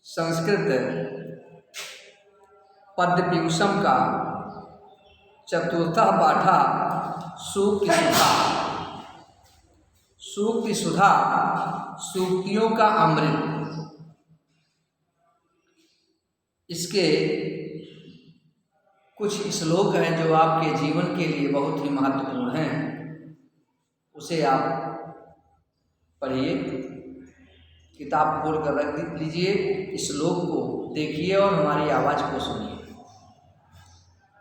संस्कृत पद्यपीयूषम का चतुर्था पाठा सूक्ति सुधा। सूक्ति सुधा सूक्तियों का अमृत। इसके कुछ श्लोक हैं जो आपके जीवन के लिए बहुत ही महत्वपूर्ण हैं, उसे आप पढ़िए, किताब खोल कर रख लीजिए, इस श्लोक को देखिए और हमारी आवाज़ को सुनिए।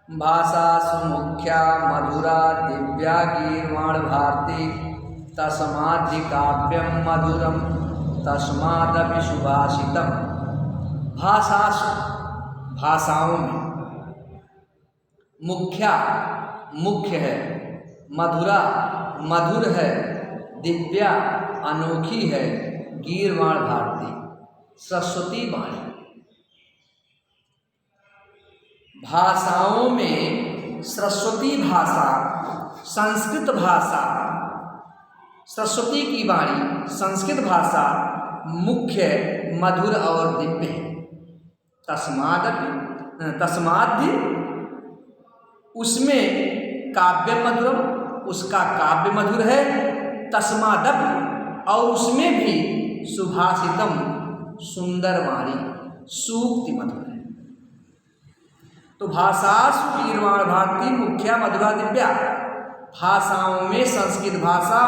भाषा सुमुख्या मधुरा दिव्या गीर्वाण भारती तस्माद्धि काव्यम मधुरम तस्मादपि सुभाषितम। भाषाओं में मुख्या मुख्य है, मधुरा मधुर है, दिव्या अनोखी है, गीर्वाण भारती सरस्वती वाणी। भाषाओं में सरस्वती भाषा, संस्कृत भाषा, सरस्वती की वाणी संस्कृत भाषा मुख्य, मधुर और दिव्य है। तस्माद्य उसमें काव्य मधुरम, उसका काव्य मधुर है, तस्मादपि और उसमें भी सुभाषितम सुंदर वाणी सूक्ति मधुर है। तो भाषासु गीर्वाण भारती मुख्या मधुरा दिव्या। भाषाओं में संस्कृत भाषा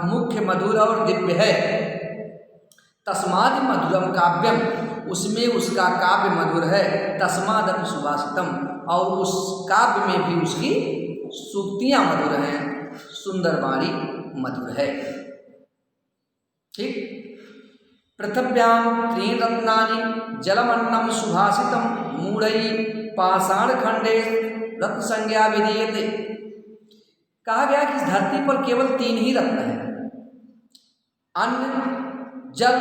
मुख्य, मधुर और दिव्य है। तस्माद मधुरम काव्यम, उसमें उसका काव्य मधुर है। तस्मादपि सुभाषितम, और उस काव्य में भी उसकी सूक्तियां मधुर हैं, सुंदर वाणी मधुर है। ठीक। पृथिव्यां त्रीणि रत्नानि जलमन्नं सुभाषितं मूढ़ैः पाषाण खंडे रत्न संज्ञा विधीयते। कहा गया कि इस धरती पर केवल 3 ही रत्न हैं, अन्न, जल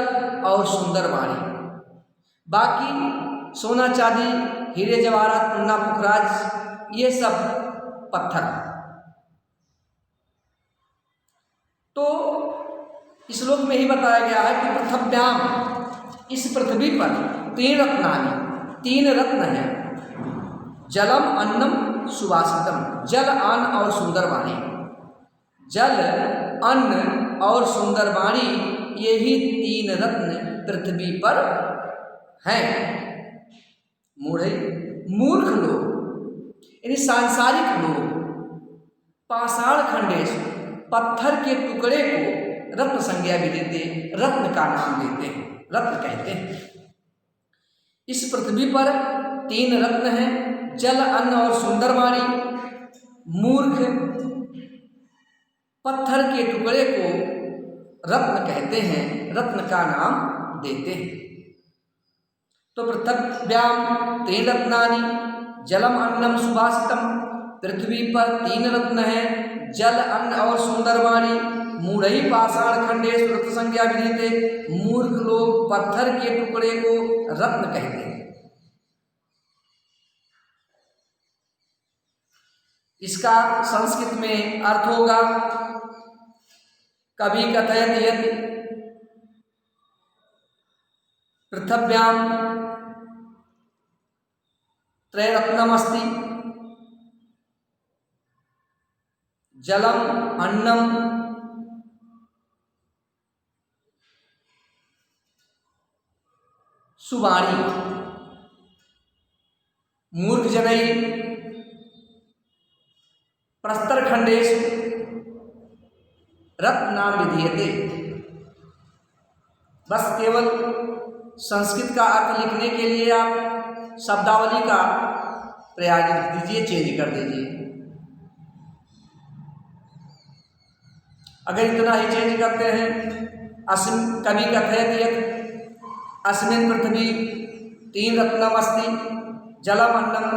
और सुंदर वाणी। बाकी सोना चांदी, हीरे जवाहरात, पुन्ना पुखराज, ये सब पत्थर। तो इस श्लोक में ही बताया गया है कि पृथिव्याम, इस पृथ्वी पर 3 रत्नानि, 3 रत्न हैं। जलम अन्नम सुभाषितम, जल, अन्न और सुंदर वाणी। जल, अन्न और सुंदर वाणी, यही 3 रत्न पृथ्वी पर हैं। मूर्ख लोग यानी सांसारिक लोग पाषाण खंडेश, पत्थर के टुकड़े को रत्न संज्ञा भी देते, रत्न का नाम देते हैं, रत्न कहते हैं। इस पृथ्वी पर 3 रत्न हैं, जल, अन्न और सुंदर वाणी। मूर्ख पत्थर के टुकड़े को रत्न कहते हैं, रत्न का नाम देते हैं। तो पृथिव्याम 3 रत्नानि जलम अन्नम सुभाषितम, पृथ्वी पर 3 रत्न हैं, जल, अन्न और सुंदर वाणी। मूढ़ैः पाषाण खंडेषु रत्न संज्ञा विधीयते, मूर्ख लोग पत्थर के टुकड़े को रत्न कहते हैं। इसका संस्कृत में अर्थ होगा, कवि कथयति यत् पृथिव्यां त्रयरत्नमस्ति, जलम अन्नम सुवाणी। मूर्ख जनैः प्रस्तरखंडेषु रत्नां विधीयते। बस केवल संस्कृत का अर्थ लिखने के लिए आप शब्दावली का प्रयास दीजिए, चेंज कर दीजिए। अगर इतना ही चेंज करते हैं, कवि कथयति यत् अस्मिन् पृथ्वी 3 रत्नमस्ति, जलम अन्नम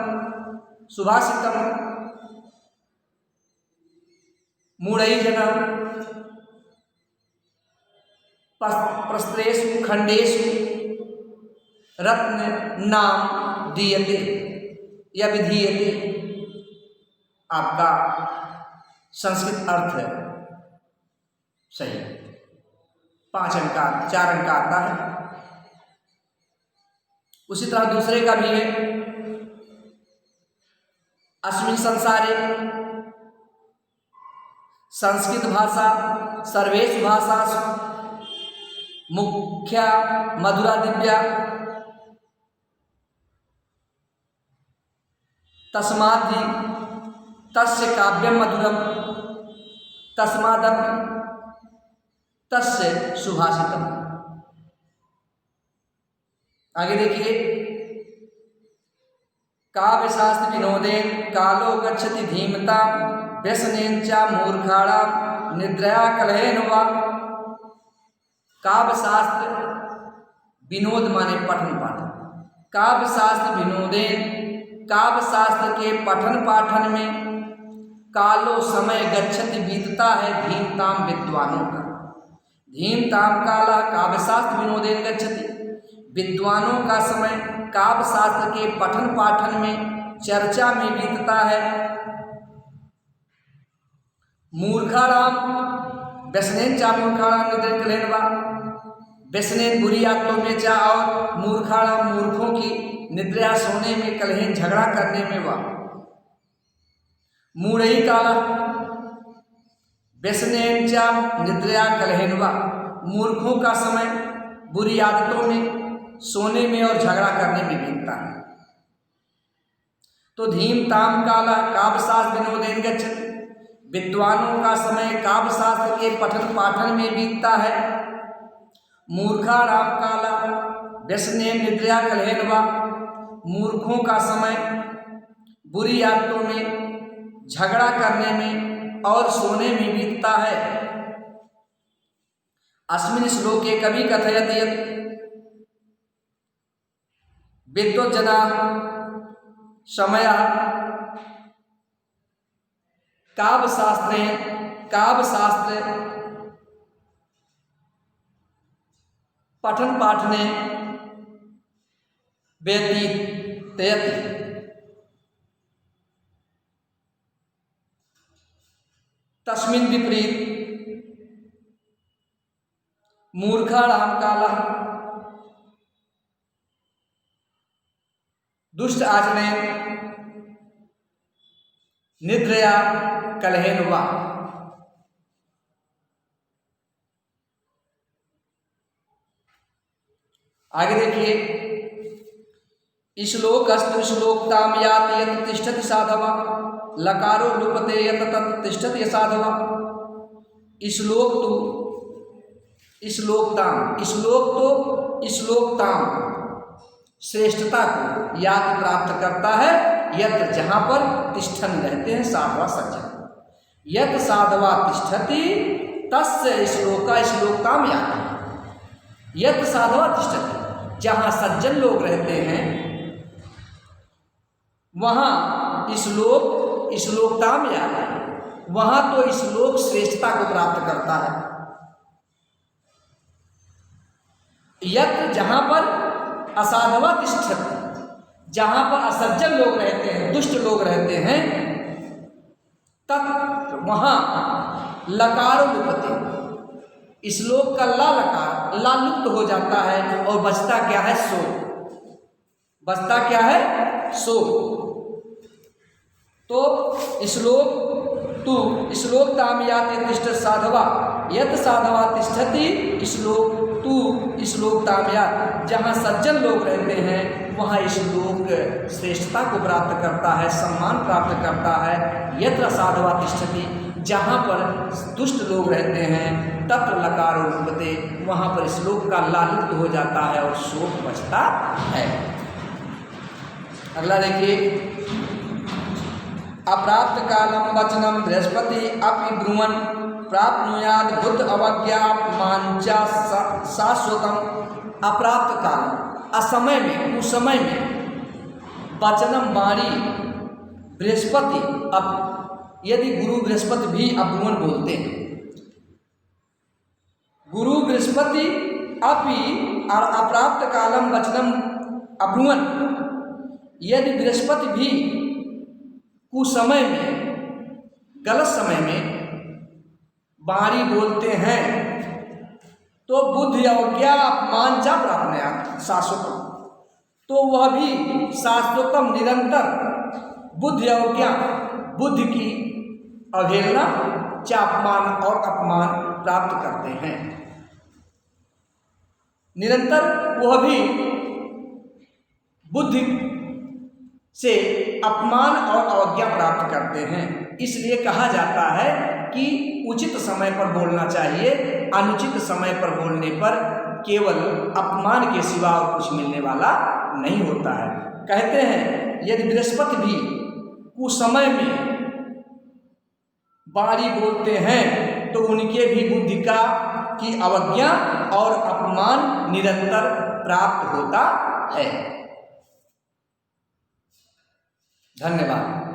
सुभाषितम मूढ़ैः जनाः प्रस्तरेषु खंडेषु रत्न नाम दीयते या विधीयते। आपका संस्कृत अर्थ सही, 5 अंक का 4 अंक आता है। उसी तरह दूसरे का भी है, अस्मिन् संसारे संस्कृत भाषा सर्वेषु भाषासु मुख्या मधुरा दिव्या तस्माद्धि तस्य काव्यम मधुरम तस्मादपि तस्य सुभाषितम। आगे देखिए, काव्य शास्त्र विनोदेन कालो गच्छति धीमता व्यसनेन च मूर्खाणां निद्रया कलहेन वा। काव्य शास्त्र विनोद माने पठन पाठन, काव्य शास्त्र विनोदेन काव्य शास्त्र के पठन पाठन में कालो समय गच्छति बीतता है धीमताम विद्वानों का। धीमताम काला काव्य शास्त्र विनोदेन गच्छति, विद्वानों का समय काव्य शास्त्र के पठन पाठन में चर्चा में बीतता है। मूर्खाणाम व्यसनेन चा मूर्खाणाम निद्रा कलहेन वा। व्यसनेन बुरी आदतों में चा और मूर्खाणाम मूर्खों की निद्रा सोने में कलहेन झगड़ा करने में वा। मूढ़ई काला व्यसनेन चा निद्रा कलहेन वा। मूर्खों का समय बुरी आदतों में सोने में और झगड़ा करने में बीतता है। तो धीमताम काला काव्य शास्त्र विनोदेन गच्छति, विद्वानों का समय काव्य शास्त्र के पठन पाठन में बीतता है। मूर्खाणाम काला व्यसनेन निद्रा कलहेन वा। मूर्खों का समय बुरी आदतों में झगड़ा करने में और सोने में बीतता है। अस्मिन् श्लोके कवि कथयति यत् विद्वज्जनाः समयः काव्य शास्त्रे पठन पाठने व्यतीतयति। तस्मिन् विपरीत मूर्खाणां कालः दुष्ट आचरणेन निद्रया कलहेन वा। आगे देखिए, श्लोकस्तु श्लोकताम याति यत् तिष्ठति साधवा लकारो लुपते यत् तत् तिष्ठति साधवा। श्लोक तो श्लोकताम, श्लोक तो श्लोकताम श्रेष्ठता को याति प्राप्त करता है यत्र जहाँ पर तिष्ठन रहते हैं साधवा सज्जन। यत् साधवा तिष्ठति तस्य श्लोका श्लोकताम याति। यत् साधवा तिष्ठति, जहाँ सज्जन लोग रहते हैं वहाँ श्लोकताम याति, वहाँ तो श्लोक श्रेष्ठता को प्राप्त करता है। यत्र जहाँ पर असाधवा तिष्ठति, जहाँ पर असज्जन लोग रहते हैं, दुष्ट लोग रहते हैं, तत् वहाँ लकारो लुपते, श्लोक का ला लकार ला लुप्त हो जाता है और बचता क्या है सो। बचता क्या है सो। तो श्लोकताम याति तिष्ठति साधवा यत् साधवा तिष्ठति श्लोकताम याति। जहाँ सज्जन लोग रहते हैं वहाँ श्लोक श्रेष्ठता को प्राप्त करता है, सम्मान प्राप्त करता है। यत्र साधवा तिष्ठति, जहाँ पर दुष्ट लोग रहते हैं, तत्र लकारो लुप्यते, वहाँ पर श्लोक का ला लुप्त हो जाता है और शोक बचता है। अगला देखिए, अप्राप्त कालम वचनम बृहस्पति अपि ब्रुवन् प्राप्नुयाद बुद्ध अवज्ञा मांचा शाश्वतम। अप्राप्त काल, असमय में, कुसमय में, वचनम वाणी बृहस्पति अब, यदि गुरु बृहस्पति भी अब्रुवन बोलते हैं, गुरु बृहस्पति अपि अप्राप्त कालम वचनम अब्रुवन, यदि बृहस्पति भी कुसमय में, गलत समय में वाणी बोलते हैं तो बुद्धि अवज्ञा अपमान जा प्राप्त शाश्वत, तो वह भी शाश्वतम निरंतर बुद्धि अवज्ञा, बुद्धि की अवहेलना, चापमान और अपमान प्राप्त करते हैं। निरंतर वह भी बुद्धि से अपमान और अवज्ञा प्राप्त करते हैं। इसलिए कहा जाता है कि उचित समय पर बोलना चाहिए, अनुचित समय पर बोलने पर केवल अपमान के सिवा और कुछ मिलने वाला नहीं होता है। कहते हैं यदि बृहस्पति भी कुसमय में बाणी बोलते हैं तो उनके भी बुद्धि की अवज्ञा और अपमान निरंतर प्राप्त होता है। धन्यवाद।